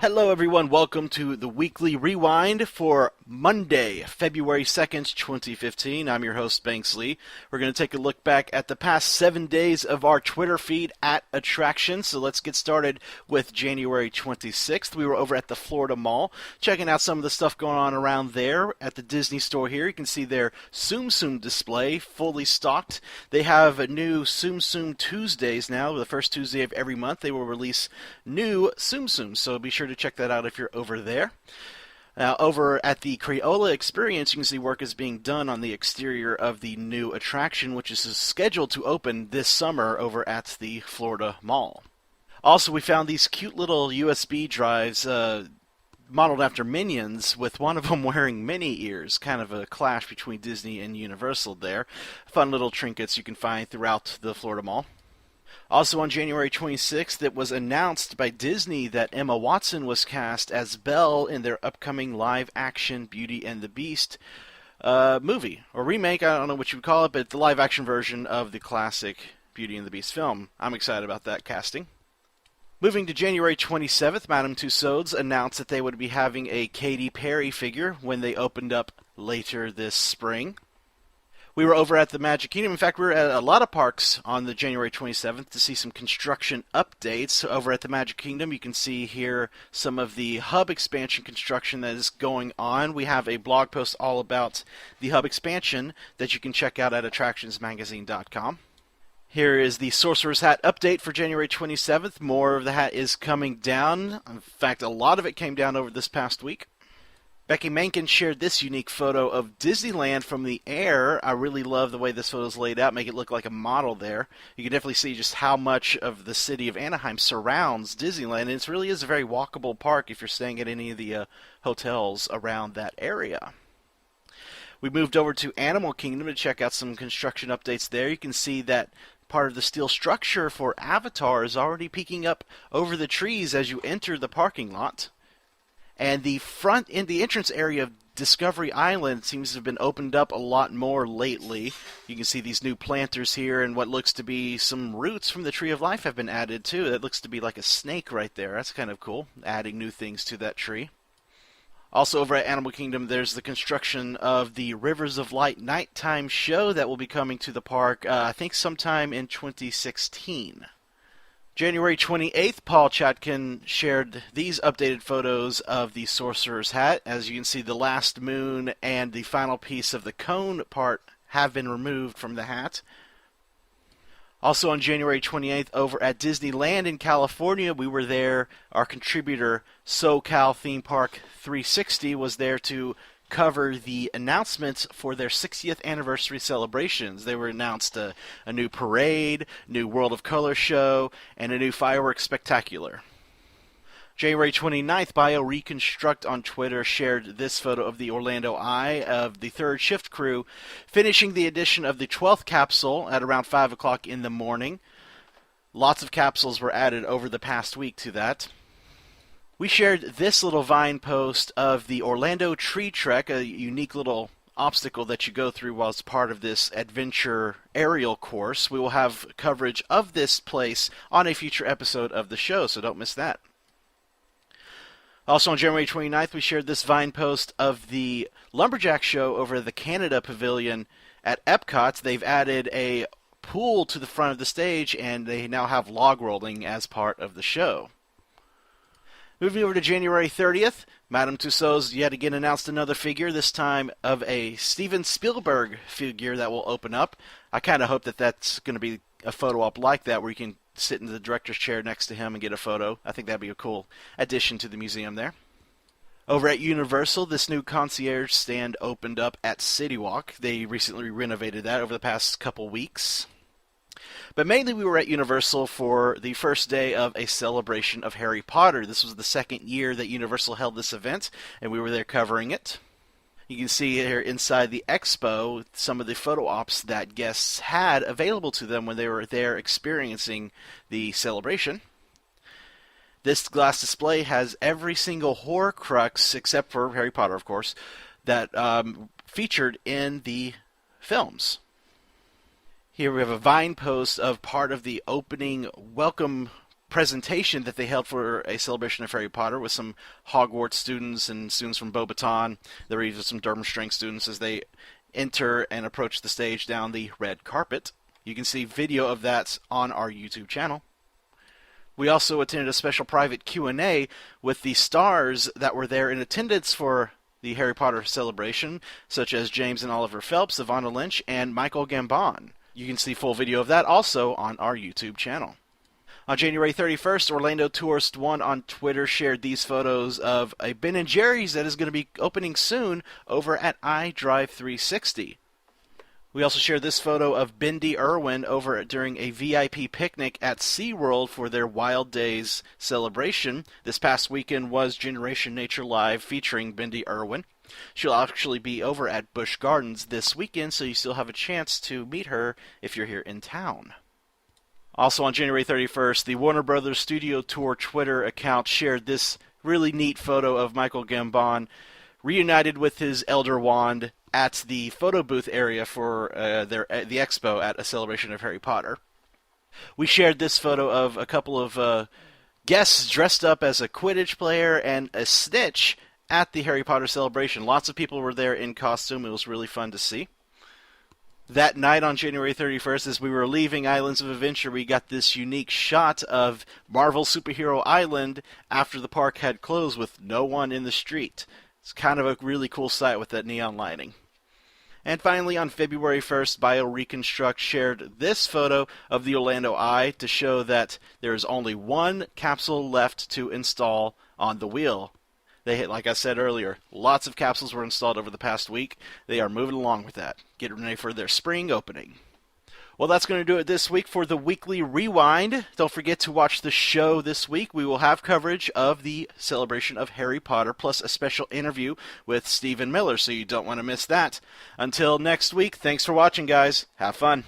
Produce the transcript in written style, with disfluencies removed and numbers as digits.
Hello, everyone. Welcome to the weekly rewind for Monday, February 2nd, 2015. I'm your host, Banks Lee. We're going to take a look back at the past 7 days of our Twitter feed at Attraction. So let's get started with January 26th. We were over at the Florida Mall, checking out some of the stuff going on around there at the Disney store here. You can see their Tsum Tsum display fully stocked. They have a new Tsum Tsum Tuesdays now. The first Tuesday of every month, they will release new Tsum Tsum. So be sure to check that out if you're over there. Now, over at the Crayola Experience, you can see work is being done on the exterior of the new attraction, which is scheduled to open this summer over at the Florida Mall. Also, we found these cute little USB drives modeled after Minions, with one of them wearing Minnie ears, kind of a clash between Disney and Universal there. Fun little trinkets you can find throughout the Florida Mall. Also on January 26th, it was announced by Disney that Emma Watson was cast as Belle in their upcoming live-action Beauty and the Beast movie, or remake, I don't know what you would call it, but the live-action version of the classic Beauty and the Beast film. I'm excited about that casting. Moving to January 27th, Madame Tussauds announced that they would be having a Katy Perry figure when they opened up later this spring. We were over at the Magic Kingdom. In fact, we were at a lot of parks on the January 27th to see some construction updates. Over at the Magic Kingdom, you can see here some of the hub expansion construction that is going on. We have a blog post all about the hub expansion that you can check out at attractionsmagazine.com. Here is the Sorcerer's Hat update for January 27th. More of the hat is coming down. In fact, a lot of it came down over this past week. Becky Menken shared this unique photo of Disneyland from the air. I really love the way this photo is laid out, make it look like a model there. You can definitely see just how much of the city of Anaheim surrounds Disneyland, and it really is a very walkable park if you're staying at any of the hotels around that area. We moved over to Animal Kingdom to check out some construction updates there. You can see that part of the steel structure for Avatar is already peeking up over the trees as you enter the parking lot. And the front in the entrance area of Discovery Island seems to have been opened up a lot more lately. You can see these new planters here, and what looks to be some roots from the Tree of Life have been added too. That looks to be like a snake right there. That's kind of cool, adding new things to that tree. Also over at Animal Kingdom, there's the construction of the Rivers of Light nighttime show that will be coming to the park, I think sometime in 2016. January 28th, Paul Chatkin shared these updated photos of the Sorcerer's Hat. As you can see, the last moon and the final piece of the cone part have been removed from the hat. Also on January 28th, over at Disneyland in California, we were there. Our contributor, SoCal Theme Park 360, was there to cover the announcements for their 60th anniversary celebrations. They were announced a new parade, new World of Color show, and a new fireworks spectacular. January 29th, BioReconstruct on Twitter shared this photo of the Orlando Eye of the third shift crew finishing the addition of the 12th capsule at around 5 o'clock in the morning. Lots of capsules were added over the past week to that. We shared this little Vine post of the Orlando Tree Trek, a unique little obstacle that you go through while it's part of this adventure aerial course. We will have coverage of this place on a future episode of the show, so don't miss that. Also on January 29th, we shared this Vine post of the Lumberjack show over at the Canada Pavilion at Epcot. They've added a pool to the front of the stage, and they now have log rolling as part of the show. Moving over to January 30th, Madame Tussauds yet again announced another figure, this time of a Steven Spielberg figure that will open up. I kind of hope that that's going to be a photo op like that, where you can sit in the director's chair next to him and get a photo. I think that'd be a cool addition to the museum there. Over at Universal, this new concierge stand opened up at City Walk. They recently renovated that over the past couple weeks. But mainly we were at Universal for the first day of a celebration of Harry Potter. This was the second year that Universal held this event, and we were there covering it. You can see here inside the expo some of the photo ops that guests had available to them when they were there experiencing the celebration. This glass display has every single Horcrux, except for Harry Potter, of course, that featured in the films. Here we have a Vine post of part of the opening welcome presentation that they held for a celebration of Harry Potter with some Hogwarts students and students from Beauxbaton. There were even some Durmstrang students as they enter and approach the stage down the red carpet. You can see video of that on our YouTube channel. We also attended a special private Q&A with the stars that were there in attendance for the Harry Potter celebration, such as James and Oliver Phelps, Evanna Lynch, and Michael Gambon. You can see full video of that also on our YouTube channel. On January 31st, Orlando Tourist One on Twitter shared these photos of a Ben & Jerry's that is going to be opening soon over at iDrive 360. We also shared this photo of Bindi Irwin over during a VIP picnic at SeaWorld for their Wild Days celebration. This past weekend was Generation Nature Live featuring Bindi Irwin. She'll actually be over at Busch Gardens this weekend, so you still have a chance to meet her if you're here in town. Also on January 31st, the Warner Brothers Studio Tour Twitter account shared this really neat photo of Michael Gambon reunited with his Elder Wand at the photo booth area for the expo at A Celebration of Harry Potter. We shared this photo of a couple of guests dressed up as a Quidditch player and a Snitch at the Harry Potter celebration. Lots of people were there in costume. It was really fun to see. That night on January 31st, as we were leaving Islands of Adventure, we got this unique shot of Marvel Superhero Island after the park had closed with no one in the street. It's kind of a really cool sight with that neon lighting. And finally, on February 1st, BioReconstruct shared this photo of the Orlando Eye to show that there is only one capsule left to install on the wheel. Like I said earlier, lots of capsules were installed over the past week. They are moving along with that, getting ready for their spring opening. Well, that's going to do it this week for the Weekly Rewind. Don't forget to watch the show this week. We will have coverage of the celebration of Harry Potter, plus a special interview with Stephen Miller, so you don't want to miss that. Until next week, thanks for watching, guys. Have fun.